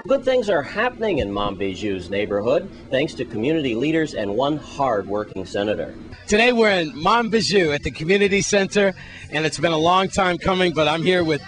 Good things are happening in Mon Bijou's neighborhood, thanks to community leaders and one hard-working senator. Today we're in Mon Bijou at the community center, and it's been a long time coming, but I'm here with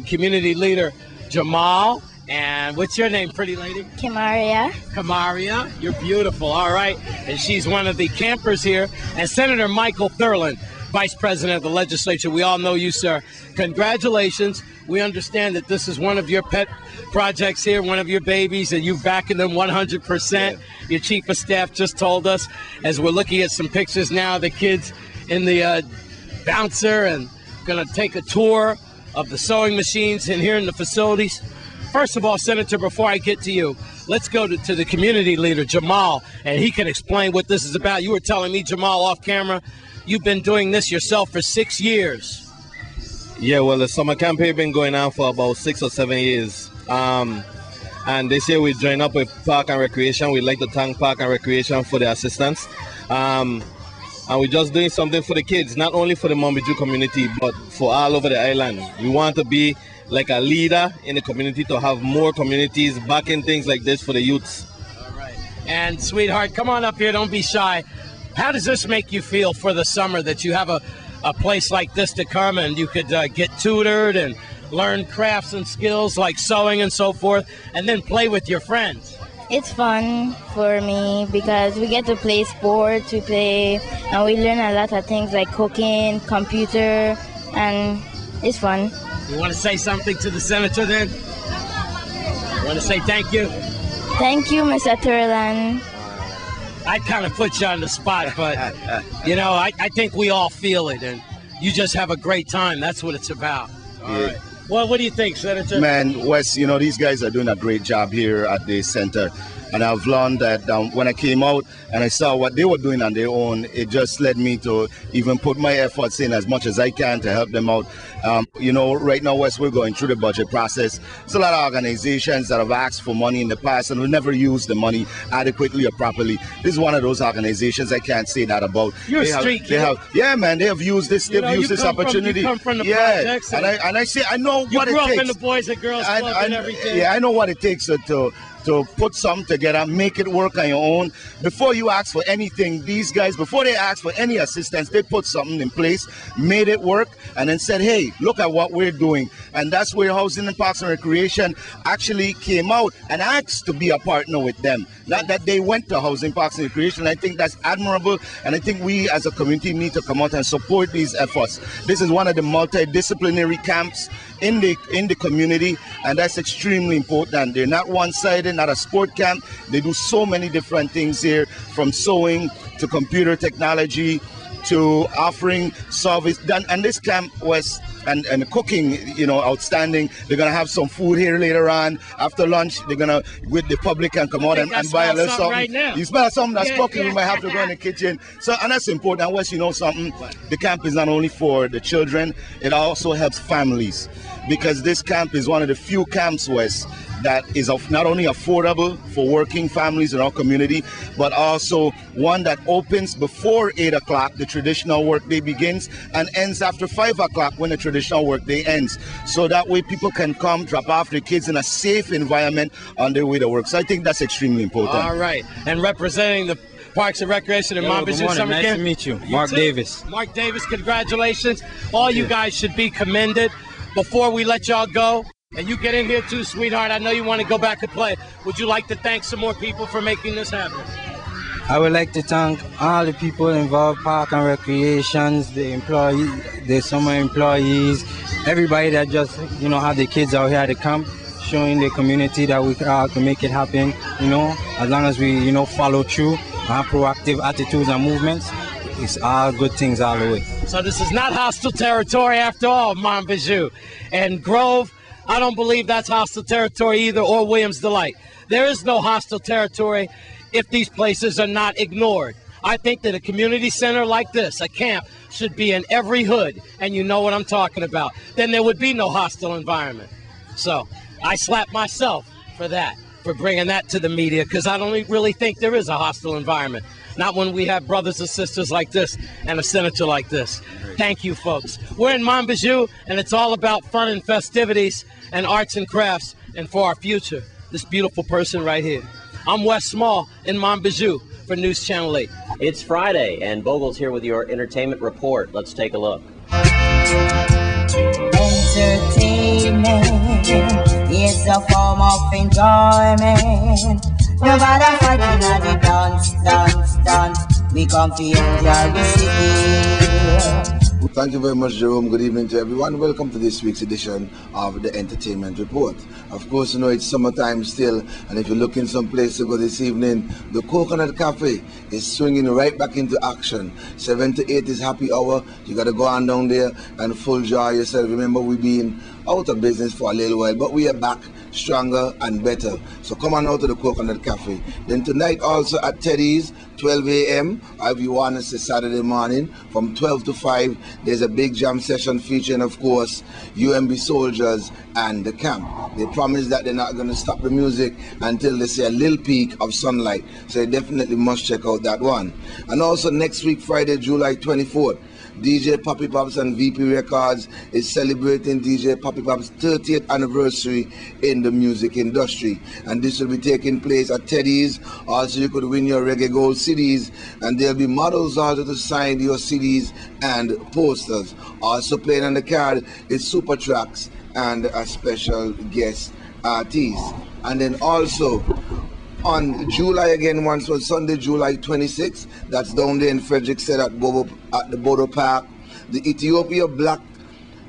community leader Jamal. And what's your name, pretty lady? Kamaria. Kamaria, you're beautiful, all right. And she's one of the campers here. And Senator Michael Thurland, Vice President of the Legislature. We all know you, sir. Congratulations. We understand that this is one of your pet projects here, one of your babies, and you're backing them 100%. Yeah. Your Chief of Staff just told us, as we're looking at some pictures now, the kids in the bouncer, and going to take a tour of the sewing machines in here in the facilities. First of all, Senator, before I get to you, let's go to the community leader, Jamal, and he can explain what this is about. You were telling me, Jamal, off camera, you've been doing this yourself for 6 years. Yeah, well, the summer camp here been going on for about 6 or 7 years. And this year we joined up with Park and Recreation. We'd like to thank Park and Recreation for their assistance. And we're just doing something for the kids, not only for the Mon Bijou community, but for all over the island. We want to be like a leader in the community, to have more communities backing things like this for the youths. All right. And sweetheart, come on up here, don't be shy. How does this make you feel for the summer, that you have a place like this to come and you could get tutored and learn crafts and skills like sewing and so forth, and then play with your friends? It's fun for me because we get to play sports, and we learn a lot of things like cooking, computer, and it's fun. You want to say something to the senator then? You want to say thank you? Thank you, Mr. Thurland. I kind of put you on the spot, but, you know, I think we all feel it, and you just have a great time. That's what it's about. All right. Well, what do you think, Senator? Man, Wes, you know, these guys are doing a great job here at the center. And I've learned that when I came out and I saw what they were doing on their own, it just led me to even put my efforts in as much as I can to help them out. You know, right now, Wes, we're going through the budget process. There's a lot of organizations that have asked for money in the past and will never use the money adequately or properly. This is one of those organizations I can't say that about. You're a street kid. Yeah, man, they have used this. They've used this opportunity. You come from the projects. And I say I know what it takes. You grew up in the Boys and Girls Club and everything. Yeah, I know what it takes to put something together, make it work on your own. Before you ask for anything, these guys, before they ask for any assistance, they put something in place, made it work, and then said, hey, look at what we're doing. And that's where Housing and Parks and Recreation actually came out and asked to be a partner with them. Not that they went to Housing, Parks and Recreation. I think that's admirable, and I think we as a community need to come out and support these efforts. This is one of the multidisciplinary camps in the community, and that's extremely important. They're not one-sided, not a sport camp. They do so many different things here, from sewing to computer technology to offering service. And this camp was and cooking, you know, outstanding. They're gonna have some food here later on after lunch. They're gonna, with the public, and come out and buy a little something. Right now. You smell something that's cooking. We might have to go in the kitchen. So, and that's important. And Wes, you know something, the camp is not only for the children, it also helps families, because this camp is one of the few camps, Wes, that is not only affordable for working families in our community, but also one that opens before 8 o'clock, the traditional workday begins, and ends after 5 o'clock when the traditional workday ends. So that way people can come, drop off their kids in a safe environment on their way to work. So I think that's extremely important. All right. And representing the Parks and Recreation in Mon Bijou Summer Camp. Nice to meet you. Mark Davis. Mark Davis, congratulations. All you guys should be commended. Before we let y'all go, and you get in here too, sweetheart, I know you want to go back and play. Would you like to thank some more people for making this happen? I would like to thank all the people involved, Park and Recreations, the employees, the summer employees, everybody that just, you know, have the kids out here at the camp, showing the community that we can make it happen, you know, as long as we, you know, follow through, have proactive attitudes and movements. It's all good things all the way. So this is not hostile territory after all, Mon Bijou. And Grove, I don't believe that's hostile territory either, or Williams Delight. There is no hostile territory if these places are not ignored. I think that a community center like this, a camp, should be in every hood, and you know what I'm talking about. Then there would be no hostile environment. So I slap myself for that, for bringing that to the media, because I don't really think there is a hostile environment. Not when we have brothers and sisters like this and a senator like this. Thank you, folks. We're in Mon Bijou, and it's all about fun and festivities and arts and crafts and for our future. this beautiful person right here. I'm Wes Small in Mon Bijou for News Channel 8. It's Friday, and Bogle's here with your entertainment report. Let's take a look. Entertainment is a form of enjoyment. No matter fighting at the dance. We come to enjoy the city. Thank you very much, Jerome. Good evening to everyone. Welcome to this week's edition of the Entertainment Report. Of course, you know it's summertime still, and if you're looking someplace to go this evening, the Coconut Cafe is swinging right back into action. 7 to 8 is happy hour. You got to go on down there and full joy yourself. Remember, we've been out of business for a little while, but we are back stronger and better. So come on out to the Coconut Cafe. Then tonight also at Teddy's, 12 a.m. or if you want to say Saturday morning from 12 to 5, there's a big jam session featuring, of course, UMB soldiers and the camp. They promise that they're not going to stop the music until they see a little peak of sunlight. So you definitely must check out that one. And also next week, Friday, July 24th, DJ Poppy Pops and VP Records is celebrating DJ Poppy Pops' 30th anniversary in the music industry, and this will be taking place at Teddy's. Also, you could win your Reggae Gold CDs, and there'll be models also to sign your CDs and posters. Also playing on the card is Super Tracks and a special guest artist. And then also on July again, once was Sunday, July 26th, that's down there in Frederickstead at the Bodo Park. The Ethiopia Black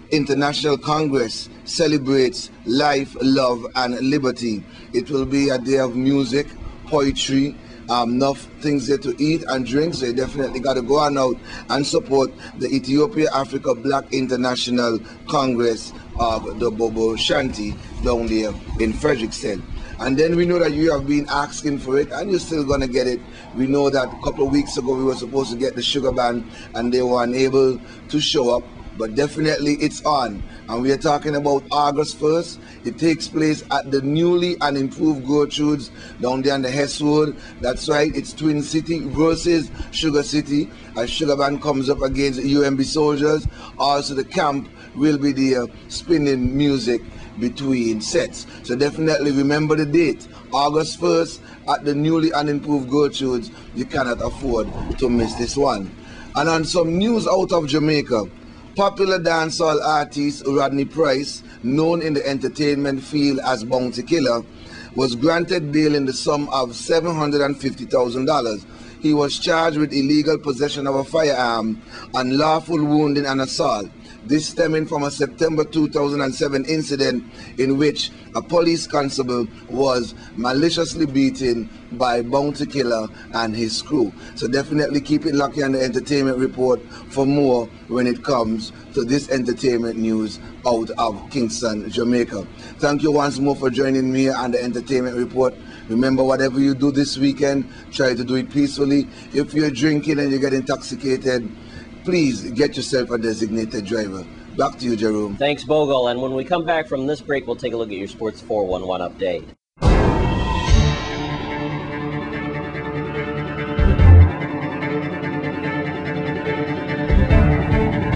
International Congress celebrates life, love, and liberty. It will be a day of music, poetry, enough things there to eat and drink, so you definitely got to go on out and support the Ethiopia Africa Black International Congress of the Bobo Shanti down there in Frederickstead. And then we know that you have been asking for it and you're still going to get it. We know that a couple of weeks ago we were supposed to get the Sugar Band and they were unable to show up, but definitely it's on. And we are talking about August 1st. It takes place at the newly and improved Gertrude's down there on the Hess Road. That's right, it's Twin City versus Sugar City as Sugar Band comes up against UMB soldiers. Also the camp will be there spinning music between sets. So definitely remember the date, August 1st at the newly and improved Gertrude's. You cannot afford to miss this one. And on some news out of Jamaica, popular dancehall artist Rodney Price, known in the entertainment field as Bounty Killer, was granted bail in the sum of $750,000. He was charged with illegal possession of a firearm, unlawful wounding and assault. This stemming from a September 2007 incident in which a police constable was maliciously beaten by Bounty Killer and his crew. So definitely keep it locked on the Entertainment Report for more when it comes to this entertainment news out of Kingston, Jamaica. Thank you once more for joining me on the Entertainment Report. Remember, whatever you do this weekend, try to do it peacefully. If you're drinking and you get intoxicated, please get yourself a designated driver. Back to you, Jerome. Thanks, Bogle. And when we come back from this break, we'll take a look at your Sports 411 update.